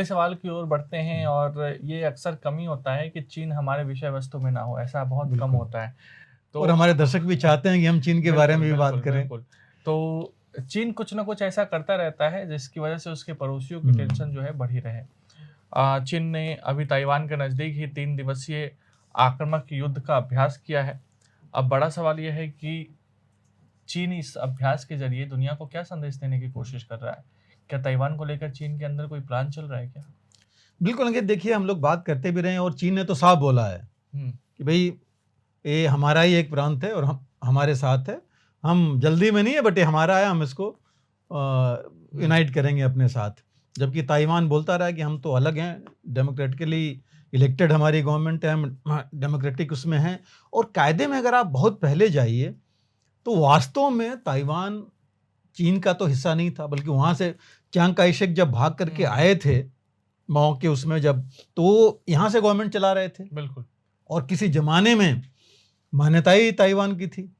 अगले सवाल की ओर बढ़ते हैं और ये अक्सर कमी होता है कि चीन हमारे विषय वस्तु में ना हो, ऐसा बहुत कम बिल्कुल। होता है। तो और हमारे दर्शक भी चाहते हैं कि हम चीन के बारे में भी बात करें। बिल्कुल। तो चीन कुछ ना कुछ ऐसा करता रहता है जिसकी वजह से उसके पड़ोसियों की टेंशन जो है बढ़ी रहे। चीन ने अभी ताइवान के नज़दीक ही 3 दिवसीय आक्रामक युद्ध का अभ्यास किया है। अब बड़ा सवाल यह है कि चीन इस अभ्यास के ज़रिए दुनिया को क्या संदेश देने की कोशिश कर रहा है? क्या ताइवान को लेकर चीन के अंदर कोई प्लान चल रहा है क्या? बिल्कुल अंकित, देखिए हम लोग बात करते भी रहे हैं और चीन ने तो साफ बोला है हुँ, कि भई ये हमारा ही एक प्रांत है और हम हमारे साथ है। हम जल्दी में नहीं है बट ये हमारा है, हम इसको यूनाइट करेंगे अपने साथ। जबकि ताइवान बोलता रहा है कि हम तो अलग हैं, डेमोक्रेटिकली इलेक्टेड हमारी गवर्नमेंट है, हम डेमोक्रेटिक उसमें हैं। और कायदे में अगर आप बहुत पहले जाइए तो वास्तव में ताइवान चीन का तो हिस्सा नहीं था, बल्कि वहाँ से चियांग काई शेक जब भाग करके आए थे माओ के उसमें, जब तो यहाँ से गवर्नमेंट चला रहे थे बिल्कुल। और किसी जमाने में मान्यता ही ताइवान की थी।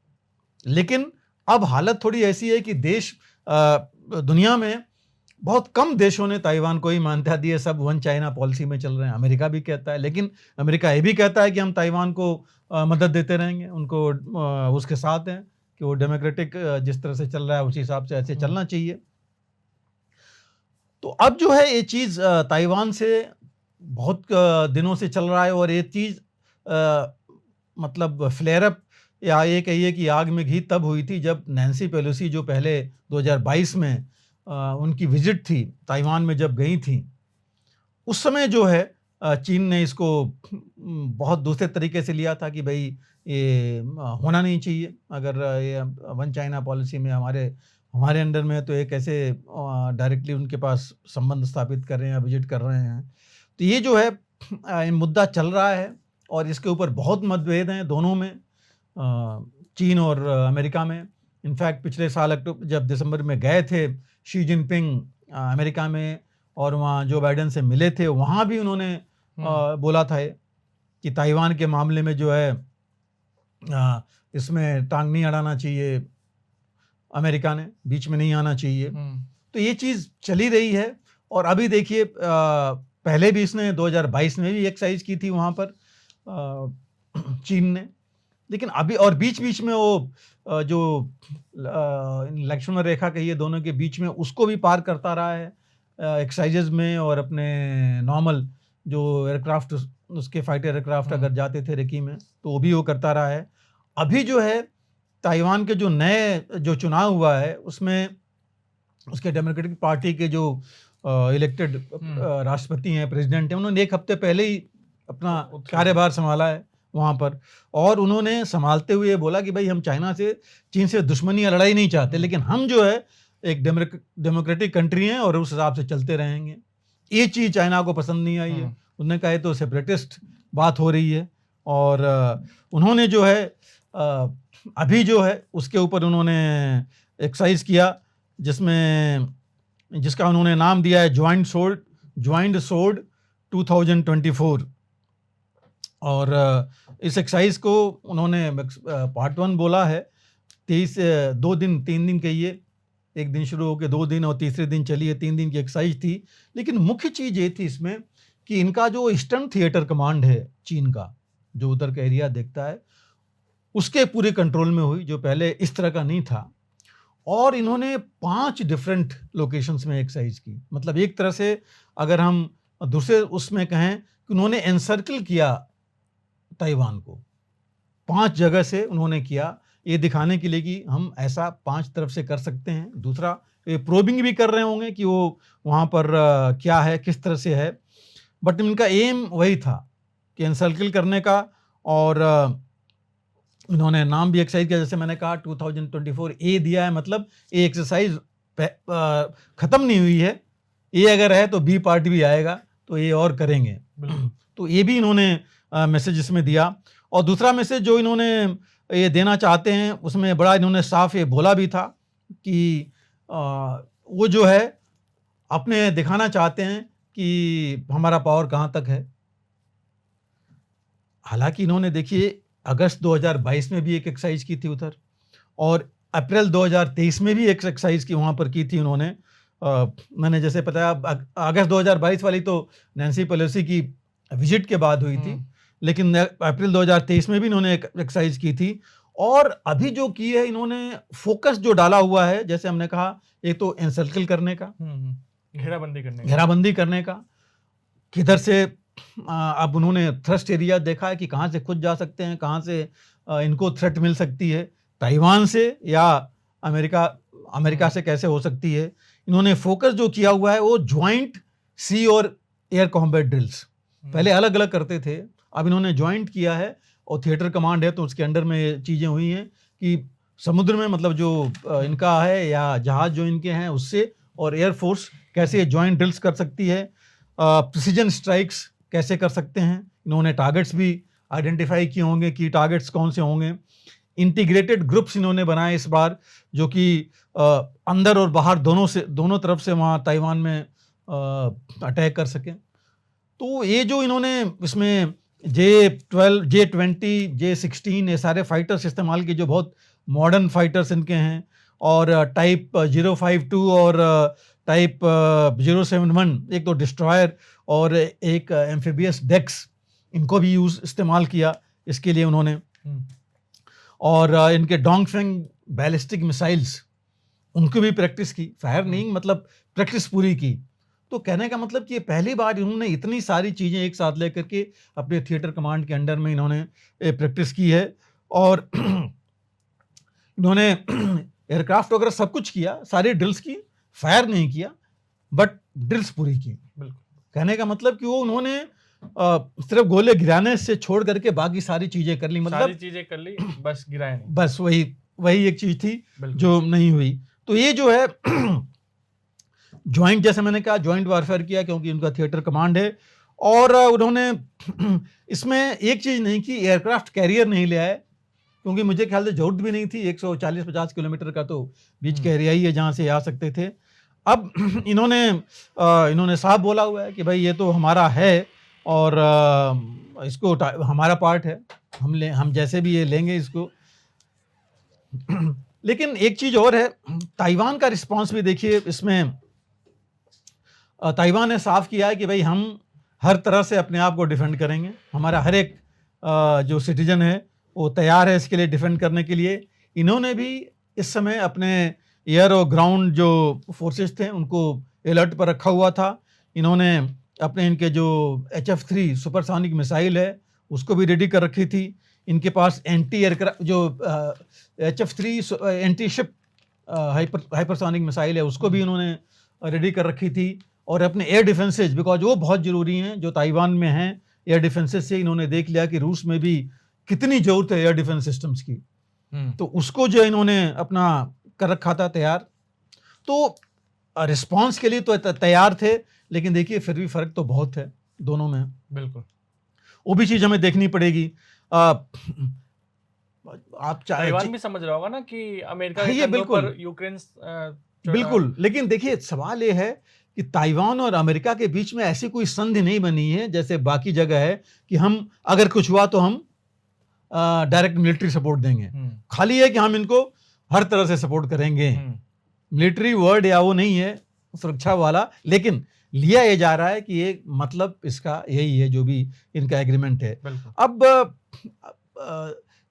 लेकिन अब हालत थोड़ी ऐसी है कि दुनिया में बहुत कम देशों ने ताइवान को ही मान्यता दी है। सब वन चाइना पॉलिसी में चल रहे हैं। अमेरिका भी कहता है, लेकिन अमेरिका ये भी कहता है कि हम ताइवान को मदद देते रहेंगे, उनको उसके साथ हैं कि वो डेमोक्रेटिक जिस तरह से चल रहा है उसी हिसाब से ऐसे चलना चाहिए। तो अब जो है ये चीज़ ताइवान से बहुत दिनों से चल रहा है और ये चीज़ मतलब फ्लेयर अप या ये कहिए कि आग में घी तब हुई थी जब नैन्सी पेलोसी जो पहले 2022 में उनकी विजिट थी ताइवान में जब गई थी, उस समय जो है चीन ने इसको बहुत दूसरे तरीके से लिया था कि भाई ये होना नहीं चाहिए। अगर ये वन चाइना पॉलिसी में हमारे अंडर में है तो ये कैसे डायरेक्टली उनके पास संबंध स्थापित कर रहे हैं या विजिट कर रहे हैं। तो ये जो है मुद्दा चल रहा है और इसके ऊपर बहुत मतभेद हैं दोनों में, चीन और अमेरिका में। इनफैक्ट पिछले साल जब दिसंबर में गए थे शी जिनपिंग अमेरिका में और वहाँ जो बाइडेन से मिले थे, वहाँ भी उन्होंने बोला था कि ताइवान के मामले में जो है इसमें टांग नहीं अड़ाना चाहिए, अमेरिका ने बीच में नहीं आना चाहिए। तो ये चीज़ चली रही है। और अभी देखिए पहले भी इसने 2022 में भी एक्सरसाइज की थी वहाँ पर चीन ने, लेकिन अभी और बीच में वो जो लक्ष्मण रेखा कहिए दोनों के बीच में, उसको भी पार करता रहा है एक्सरसाइजेज में। और अपने नॉर्मल जो एयरक्राफ्ट उसके फाइटर एयरक्राफ्ट अगर जाते थे रेकी में तो वो भी वो करता रहा है। अभी जो है ताइवान के जो नए जो चुनाव हुआ है उसमें उसके डेमोक्रेटिक पार्टी के जो इलेक्टेड राष्ट्रपति हैं, प्रेसिडेंट हैं, उन्होंने एक हफ्ते पहले ही अपना कार्यभार संभाला है वहाँ पर। और उन्होंने संभालते हुए बोला कि भाई हम चीन से दुश्मनी या लड़ाई नहीं चाहते, लेकिन हम जो है एक डेमोक्रेटिक कंट्री हैं और उस हिसाब से चलते रहेंगे। ये चीज़ चाइना को पसंद नहीं आई है। उन्होंने कहा तो सेपरेटिस्ट बात हो रही है। और उन्होंने जो है अभी जो है उसके ऊपर उन्होंने एक्सरसाइज किया जिसका उन्होंने नाम दिया है ज्वाइंट सोर्ड 2024। और इस एक्सरसाइज को उन्होंने पार्ट 1 बोला है। 3 दिन कहिए, एक दिन शुरू होकर 2 दिन और तीसरे दिन चलिए 3 दिन की एक्सरसाइज थी। लेकिन मुख्य चीज़ ये थी इसमें कि इनका जो ईस्टर्न थिएटर कमांड है चीन का, जो उधर का एरिया देखता है, उसके पूरे कंट्रोल में हुई, जो पहले इस तरह का नहीं था। और इन्होंने 5 डिफरेंट लोकेशंस में एक्सरसाइज की। मतलब एक तरह से अगर हम दूसरे उसमें कहें कि उन्होंने एनसर्कल किया ताइवान को 5 जगह से उन्होंने किया, ये दिखाने के लिए कि हम ऐसा 5 तरफ से कर सकते हैं। दूसरा ये प्रोबिंग भी कर रहे होंगे कि वो वहाँ पर क्या है, किस तरह से है। बट इनका एम वही था कि एनसर्कल करने का। और उन्होंने नाम भी एक्सरसाइज किया, जैसे मैंने कहा 2024 ए दिया है। मतलब ये एक्सरसाइज खत्म नहीं हुई है, ये अगर है तो बी पार्ट भी आएगा, तो ये और करेंगे। तो ये भी इन्होंने मैसेज इसमें दिया। और दूसरा मैसेज जो इन्होंने ये देना चाहते हैं उसमें बड़ा इन्होंने साफ ये बोला भी था कि वो जो है अपने दिखाना चाहते हैं कि हमारा पावर कहाँ तक है। हालांकि इन्होंने देखिए अगस्त 2022 में भी एक एक्सरसाइज की थी उधर, और अप्रैल 2023 में भी एक एक्सरसाइज की वहाँ पर की थी उन्होंने मैंने जैसे बताया अगस्त 2022 वाली तो नैन्सी पेलोसी की विजिट के बाद हुई थी, लेकिन अप्रैल 2023 में भी इन्होंने एक एक्सरसाइज की थी। और अभी जो की है इन्होंने फोकस जो डाला हुआ है, जैसे हमने कहा, एक तो एनसर्कल करने का, घेराबंदी करने का, किधर से अब उन्होंने थ्रस्ट एरिया देखा है कि कहाँ से खुद जा सकते हैं, कहाँ से इनको थ्रेट मिल सकती है, ताइवान से या अमेरिका से कैसे हो सकती है। इन्होंने फोकस जो किया हुआ है वो ज्वाइंट सी और एयर कॉम्बैट ड्रिल्स, पहले अलग अलग करते थे, अब इन्होंने ज्वाइंट किया है। और थिएटर कमांड है तो उसके अंडर में चीज़ें हुई हैं कि समुद्र में मतलब जो इनका है या जहाज जो इनके हैं उससे, और एयरफोर्स कैसे ज्वाइंट ड्रिल्स कर सकती है, प्रिसीजन स्ट्राइक्स कैसे कर सकते हैं। इन्होंने टारगेट्स भी आइडेंटिफाई किए होंगे कि टारगेट्स कौन से होंगे। इंटीग्रेटेड ग्रुप्स इन्होंने बनाए इस बार, जो कि अंदर और बाहर दोनों तरफ से वहाँ ताइवान में अटैक कर सकें। तो ये जो इन्होंने इसमें J-12, J-20, J-16 ये सारे फाइटर्स इस्तेमाल किए, जो बहुत मॉडर्न फाइटर्स इनके हैं, और टाइप 052 और टाइप 071, एक तो डिस्ट्रॉयर और एक एम्फीबियस डेक्स, इनको भी इस्तेमाल किया इसके लिए उन्होंने। और इनके डोंगफेंग बैलिस्टिक मिसाइल्स, उनको भी प्रैक्टिस की, फायर नहीं मतलब प्रैक्टिस पूरी की। तो कहने का मतलब कि ये पहली बार इन्होंने इतनी सारी चीज़ें एक साथ लेकर के अपने थिएटर कमांड के अंडर में इन्होंने प्रैक्टिस की है। और इन्होंने एयरक्राफ्ट वगैरह सब कुछ किया, सारी ड्रिल्स की, फायर नहीं किया बट ड्रिल्स पूरी की। कहने का मतलब कि वो उन्होंने सिर्फ गोले गिराने से छोड़ करके बाकी सारी चीजें कर ली, मतलब सारी चीजें कर ली, बस गिराए नहीं। बस वही एक चीज थी जो नहीं हुई। तो ये जो है ज्वाइंट, जैसे मैंने कहा, ज्वाइंट वारफेयर किया क्योंकि उनका थिएटर कमांड है। और उन्होंने इसमें एक चीज नहीं की, एयरक्राफ्ट कैरियर नहीं ले आए, क्योंकि मुझे ख्याल से जरूरत भी नहीं थी। 140-50 किलोमीटर का तो बीच का एरिया ही है जहाँ से आ सकते थे। अब इन्होंने साफ बोला हुआ है कि भाई ये तो हमारा है और इसको हमारा पार्ट है, हम जैसे भी ये लेंगे इसको। लेकिन एक चीज और है, ताइवान का रिस्पांस भी देखिए। इसमें ताइवान ने साफ किया है कि भाई हम हर तरह से अपने आप को डिफेंड करेंगे, हमारा हर एक जो सिटीजन है वो तैयार है इसके लिए डिफेंड करने के लिए। इन्होंने भी इस समय अपने एयर और ग्राउंड जो फोर्सेस थे उनको अलर्ट पर रखा हुआ था। इन्होंने अपने इनके जो HF-3 सुपरसोनिक मिसाइल है उसको भी रेडी कर रखी थी। इनके पास एंटी एयरक्राफ्ट जो HF-3 anti ship hypersonic missile है उसको भी इन्होंने रेडी कर रखी थी। और अपने एयर डिफेंसेज, बिकॉज वो बहुत ज़रूरी हैं जो ताइवान में हैं, एयर डिफेंसेज से इन्होंने देख लिया कि रूस में भी कितनी ज़रूरत है एयर डिफेंस सिस्टम्स की, तो उसको जो इन्होंने अपना कर रखा था तैयार। तो रिस्पांस के लिए तो तैयार थे, लेकिन देखिए फिर भी फ़र्क तो बहुत है दोनों में। बिल्कुल, वो भी चीज़ हमें देखनी पड़ेगी। आप ताइवान भी समझ रहा होगा ना कि अमेरिका के कंधों पर यूक्रेन बिल्कुल। लेकिन देखिए सवाल ये है कि ताइवान और अमेरिका के बीच में ऐसी कोई संधि नहीं बनी है जैसे बाकी जगह है कि हम अगर कुछ हुआ तो हम डायरेक्ट मिलिट्री सपोर्ट देंगे। खाली है कि हम इनको हर तरह से सपोर्ट करेंगे। मिलिट्री वर्ड या वो नहीं है सुरक्षा वाला, लेकिन लिया ये जा रहा है कि ये मतलब इसका यही है जो भी इनका एग्रीमेंट है। अब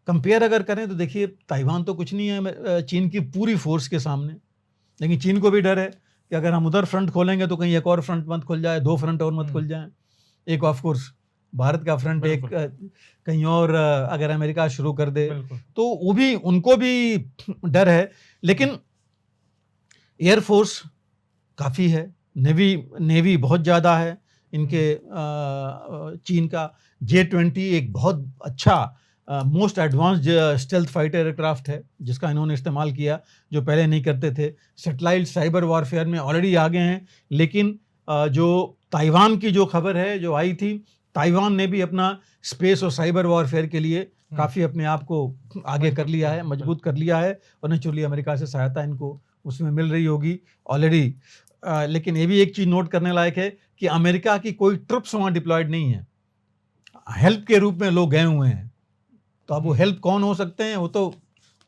कंपेयर अगर करें तो देखिए ताइवान तो कुछ नहीं है चीन की पूरी फोर्स के सामने, लेकिन चीन को भी डर है कि अगर हम उधर फ्रंट खोलेंगे तो कहीं एक और फ्रंट मत खुल जाए, 2 फ्रंट और मत खुल जाए। एक ऑफ कोर्स भारत का फ्रंट, एक कहीं और अगर अमेरिका शुरू कर दे तो वो भी, उनको भी डर है। लेकिन एयरफोर्स काफ़ी है, नेवी बहुत ज़्यादा है इनके। चीन का J-20 एक बहुत अच्छा most advanced stealth fighter aircraft है जिसका इन्होंने इस्तेमाल किया, जो पहले नहीं करते थे। सैटेलाइट साइबर वॉरफेयर में ऑलरेडी आगे हैं, लेकिन जो ताइवान की जो खबर है जो आई थी, ताइवान ने भी अपना स्पेस और साइबर वॉरफेयर के लिए काफ़ी अपने आप को आगे कर लिया है, मजबूत कर लिया है। और नेचुरली अमेरिका से सहायता इनको उसमें मिल रही होगी ऑलरेडी। लेकिन ये भी एक चीज़ नोट करने लायक है कि अमेरिका की कोई ट्रुप्स वहाँ डिप्लॉयड नहीं है, हेल्प के रूप में लोग गए हुए हैं। तो अब वो हेल्प कौन हो सकते हैं वो तो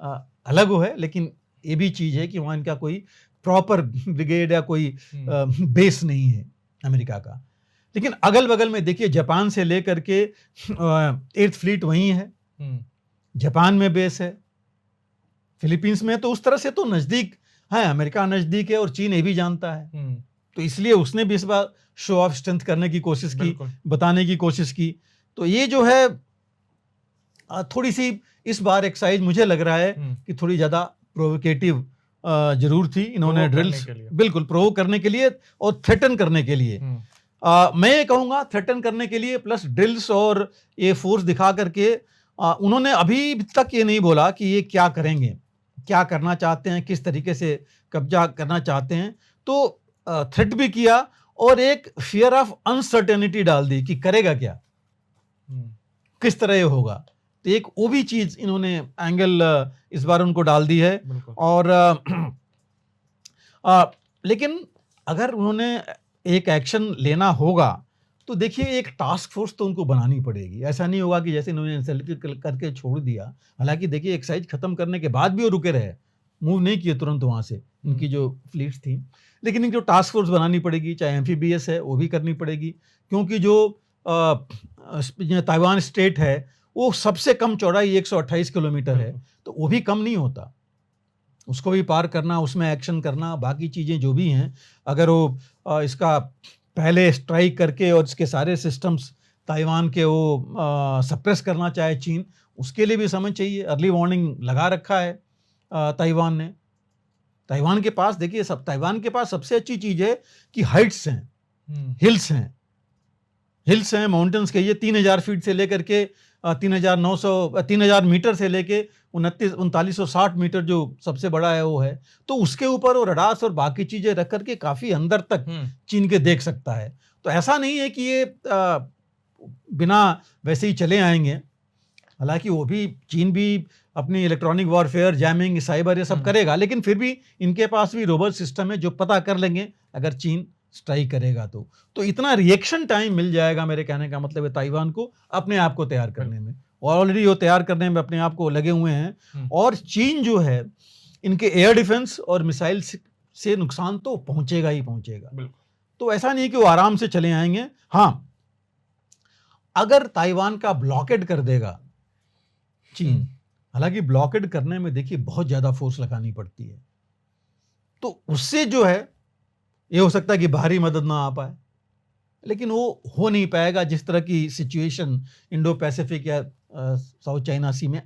अलग हो है, लेकिन ये भी चीज़ है कि वहाँ इनका कोई प्रॉपर ब्रिगेड या कोई बेस नहीं है अमेरिका का। लेकिन अगल बगल में देखिए, जापान से लेकर के 8th फ्लीट वहीं है, जापान में बेस है, फिलीपींस में, तो उस तरह से तो नजदीक है, अमेरिका नजदीक है और चीन ये भी जानता है। तो इसलिए उसने भी इस बार शो ऑफ स्ट्रेंथ करने की कोशिश की, बताने की कोशिश की। तो ये जो है थोड़ी सी इस बार एक्सरसाइज मुझे लग रहा है कि थोड़ी ज्यादा प्रोवोकेटिव जरूर थी। इन्होंने ड्रिल्स बिल्कुल प्रोवोक करने के लिए और थ्रेटन करने के लिए, मैं ये कहूंगा थ्रेटन करने के लिए प्लस ड्रिल्स और ये फोर्स दिखा करके उन्होंने अभी तक ये नहीं बोला कि ये क्या करेंगे, क्या करना चाहते हैं, किस तरीके से कब्जा करना चाहते हैं। तो थ्रेट भी किया और एक फियर ऑफ अनसर्टेनिटी डाल दी कि करेगा क्या, किस तरह ये होगा। तो एक वो भी चीज इन्होंने एंगल इस बार उनको डाल दी है। और लेकिन अगर उन्होंने एक एक्शन लेना होगा तो देखिए एक टास्क फोर्स तो उनको बनानी पड़ेगी। ऐसा नहीं होगा कि जैसे इन्होंने इंसल्ट करके छोड़ दिया। हालांकि देखिए एक्सरसाइज खत्म करने के बाद भी वो रुके रहे, मूव नहीं किए तुरंत वहां से इनकी जो फ्लीट्स थी। लेकिन इनकी जो टास्क फोर्स बनानी पड़ेगी, चाहे एम्फीबियस है वो भी करनी पड़ेगी, क्योंकि जो ताइवान स्टेट है वो सबसे कम चौड़ाई 128 किलोमीटर है, तो वो भी कम नहीं होता। उसको भी पार करना, उसमें एक्शन करना, बाकी चीज़ें जो भी हैं, अगर वो इसका पहले स्ट्राइक करके और इसके सारे सिस्टम्स ताइवान के वो सप्रेस करना चाहे चीन, उसके लिए भी समय चाहिए। अर्ली वार्निंग लगा रखा है ताइवान ने। ताइवान के पास देखिए, ताइवान के पास सबसे अच्छी चीज़ है कि हाइट्स हैं, हिल्स हैं, माउंटेन्स कहिए, 3000 फीट से लेकर के 3000 मीटर से लेके 3960 मीटर जो सबसे बड़ा है वो है। तो उसके ऊपर वो रडार्स और बाकी चीजें रख करके काफी अंदर तक चीन के देख सकता है। तो ऐसा नहीं है कि ये बिना वैसे ही चले आएंगे। हालांकि वो भी, चीन भी अपनी इलेक्ट्रॉनिक वॉरफेयर, जैमिंग, साइबर ये सब करेगा, लेकिन फिर भी इनके पास भी रोबोट सिस्टम है जो पता कर लेंगे अगर चीन स्ट्राइक करेगा तो इतना रिएक्शन टाइम मिल जाएगा। मेरे कहने का मतलब है ताइवान को अपने आप को तैयार करने में, और ऑलरेडी वो तैयार करने में अपने आप को लगे हुए हैं। और चीन जो है, इनके एयर डिफेंस और मिसाइल से नुकसान तो पहुंचेगा ही पहुंचेगा। तो ऐसा नहीं कि वो आराम से चले आएंगे। हाँ, अगर ताइवान का ब्लॉकेड कर देगा चीन, हालांकि ब्लॉकेड करने में देखिए बहुत ज्यादा फोर्स लगानी पड़ती है, तो उससे जो है ये हो सकता है कि बाहरी मदद ना आ पाए, लेकिन वो हो नहीं पाएगा जिस तरह की सिचुएशन इंडो पैसिफिक या साउथ चाइना सी में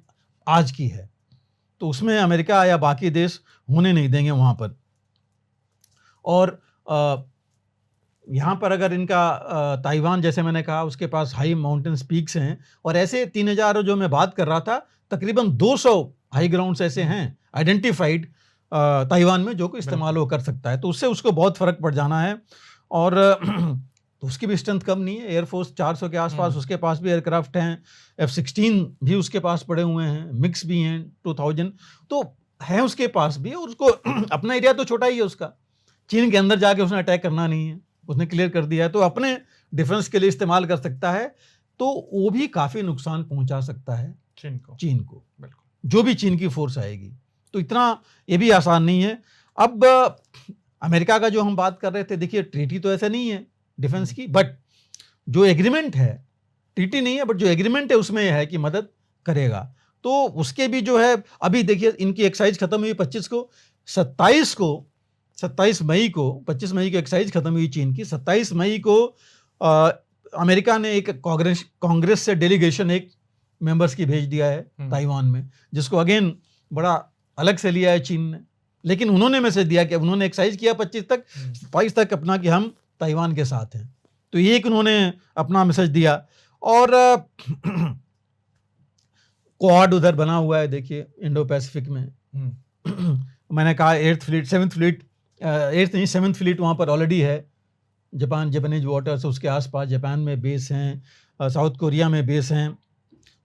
आज की है। तो उसमें अमेरिका या बाकी देश होने नहीं देंगे वहाँ पर। और यहाँ पर अगर इनका ताइवान, जैसे मैंने कहा, उसके पास हाई माउंटेन्स पीक्स हैं, और ऐसे 3000 जो मैं बात कर रहा था, तकरीबन 200 हाई ग्राउंड्स ऐसे हैं आइडेंटिफाइड ताइवान में जो कि इस्तेमाल वो कर सकता है। तो उससे उसको बहुत फर्क पड़ जाना है। और तो उसकी भी स्ट्रेंथ कम नहीं है। एयरफोर्स 400 के आसपास उसके पास भी एयरक्राफ्ट हैं, F-16 भी उसके पास पड़े हुए हैं, मिक्स भी हैं 2000, तो है उसके पास भी। और उसको अपना एरिया तो छोटा ही है उसका, चीन के अंदर जाके उसने अटैक करना नहीं है, उसने क्लियर कर दिया है, तो अपने डिफेंस के लिए इस्तेमाल कर सकता है। तो वो भी काफी नुकसान पहुंचा सकता है चीन को जो भी चीन की फोर्स आएगी। तो इतना ये भी आसान नहीं है। अब अमेरिका का जो हम बात कर रहे थे, देखिए ट्रीटी तो ऐसा नहीं है डिफेंस की, बट जो एग्रीमेंट है, ट्रीटी नहीं है बट जो एग्रीमेंट है उसमें यह है कि मदद करेगा। तो उसके भी जो है, अभी देखिए इनकी एक्साइज खत्म हुई 25 को, 27 मई को 25 मई की एक्साइज खत्म हुई चीन की। 27 मई को अमेरिका ने एक कांग्रेस से डेलीगेशन एक मेंबर्स की भेज दिया है ताइवान में, जिसको अगेन बड़ा अलग से लिया है चीन ने। लेकिन उन्होंने मैसेज दिया कि उन्होंने एक्साइज किया 22 तक अपना कि हम ताइवान के साथ हैं। तो ये एक उन्होंने अपना मैसेज दिया। और क्वाड उधर बना हुआ है देखिए इंडो पैसिफिक में। मैंने कहा 8th fleet 7th fleet 8th नहीं 7th फ्लीट वहाँ पर ऑलरेडी है। जापानीज वाटर्स उसके आसपास जापान में बेस हैं, साउथ कोरिया में बेस हैं।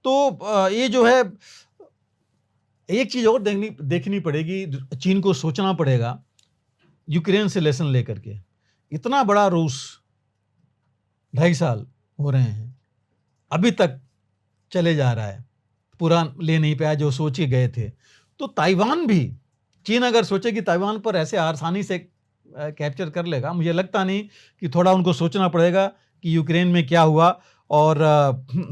तो ये जो है, एक चीज़ और देखनी पड़ेगी, चीन को सोचना पड़ेगा यूक्रेन से लेसन लेकर के। इतना बड़ा रूस 2.5 साल हो रहे हैं, अभी तक चले जा रहा है, पूरा ले नहीं पाया जो सोच के गए थे। तो ताइवान भी चीन अगर सोचे कि ताइवान पर ऐसे आसानी से कैप्चर कर लेगा, मुझे लगता नहीं कि थोड़ा उनको सोचना पड़ेगा कि यूक्रेन में क्या हुआ और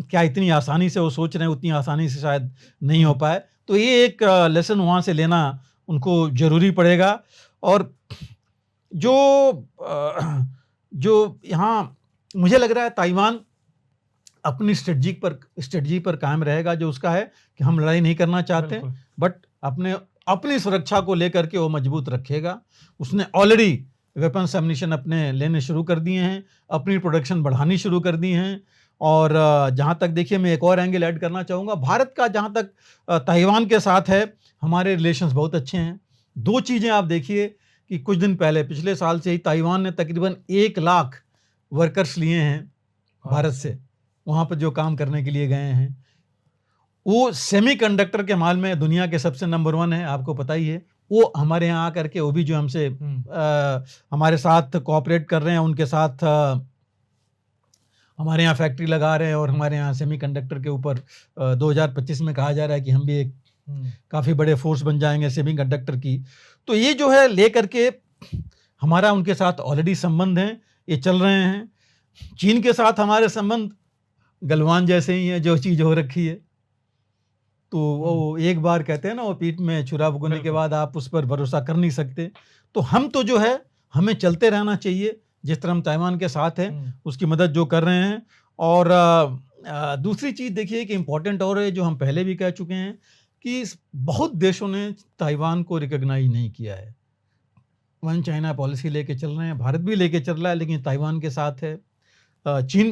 क्या इतनी आसानी से वो सोच रहे हैं उतनी आसानी से शायद नहीं हो पाए। तो ये एक लेसन वहाँ से लेना उनको ज़रूरी पड़ेगा। और जो यहाँ मुझे लग रहा है ताइवान अपनी स्ट्रेटजी पर कायम रहेगा जो उसका है कि हम लड़ाई नहीं करना चाहते, बिल्कुल। बट अपनी सुरक्षा को लेकर के वो मजबूत रखेगा। उसने ऑलरेडी वेपन्स एम्यूनिशन अपने लेने शुरू कर दिए हैं, अपनी प्रोडक्शन बढ़ानी शुरू कर दी हैं। और जहाँ तक देखिए, मैं एक और एंगल ऐड करना चाहूँगा, भारत का जहाँ तक ताइवान के साथ है, हमारे रिलेशंस बहुत अच्छे हैं। दो चीज़ें आप देखिए कि कुछ दिन पहले पिछले साल से ही ताइवान ने तकरीबन 1 लाख वर्कर्स लिए हैं भारत से, वहाँ पर जो काम करने के लिए गए हैं। वो सेमीकंडक्टर के माल में दुनिया के सबसे नंबर 1 है, आपको पता ही है। वो हमारे यहाँ आकर के वो भी जो हमसे हमारे साथ कोऑपरेट कर रहे हैं, उनके साथ हमारे यहाँ फैक्ट्री लगा रहे हैं और हमारे यहाँ सेमीकंडक्टर के ऊपर 2025 में कहा जा रहा है कि हम भी एक काफ़ी बड़े फोर्स बन जाएंगे सेमीकंडक्टर की। तो ये जो है लेकर के हमारा उनके साथ ऑलरेडी संबंध हैं, ये चल रहे हैं। चीन के साथ हमारे संबंध गलवान जैसे ही हैं, जो चीज़ हो रखी है। तो वो एक बार कहते हैं ना, वो पीठ में छुरा भुगने के बाद आप उस पर भरोसा कर नहीं सकते। तो हम तो जो है हमें चलते रहना चाहिए, जिस तरह हम ताइवान के साथ हैं उसकी मदद जो कर रहे हैं। और दूसरी चीज़ देखिए कि इम्पोर्टेंट और है, जो हम पहले भी कह चुके हैं कि बहुत देशों ने ताइवान को रिकॉग्नाइज नहीं किया है। वन चाइना पॉलिसी लेके चल रहे हैं, भारत भी लेके चल रहा है, लेकिन ताइवान के साथ है। चीन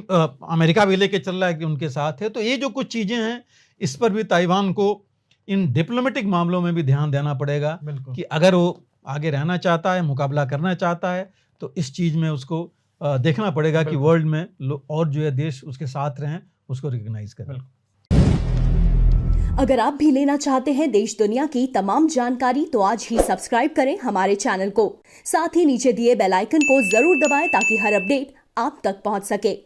अमेरिका भी लेके चल रहा है कि उनके साथ है। तो ये जो कुछ चीज़ें हैं, इस पर भी ताइवान को इन डिप्लोमेटिक मामलों में भी ध्यान देना पड़ेगा कि अगर वो आगे रहना चाहता है, मुकाबला करना चाहता है, तो इस चीज़ में उसको देखना पड़ेगा कि वर्ल्ड में और जो है देश उसके साथ रहें, उसको रिकॉग्नाइज करें। अगर आप भी लेना चाहते हैं देश दुनिया की तमाम जानकारी, तो आज ही सब्सक्राइब करें हमारे चैनल को। साथ ही नीचे दिए बेल आइकन को जरूर दबाएं ताकि हर अपडेट आप तक पहुंच सके।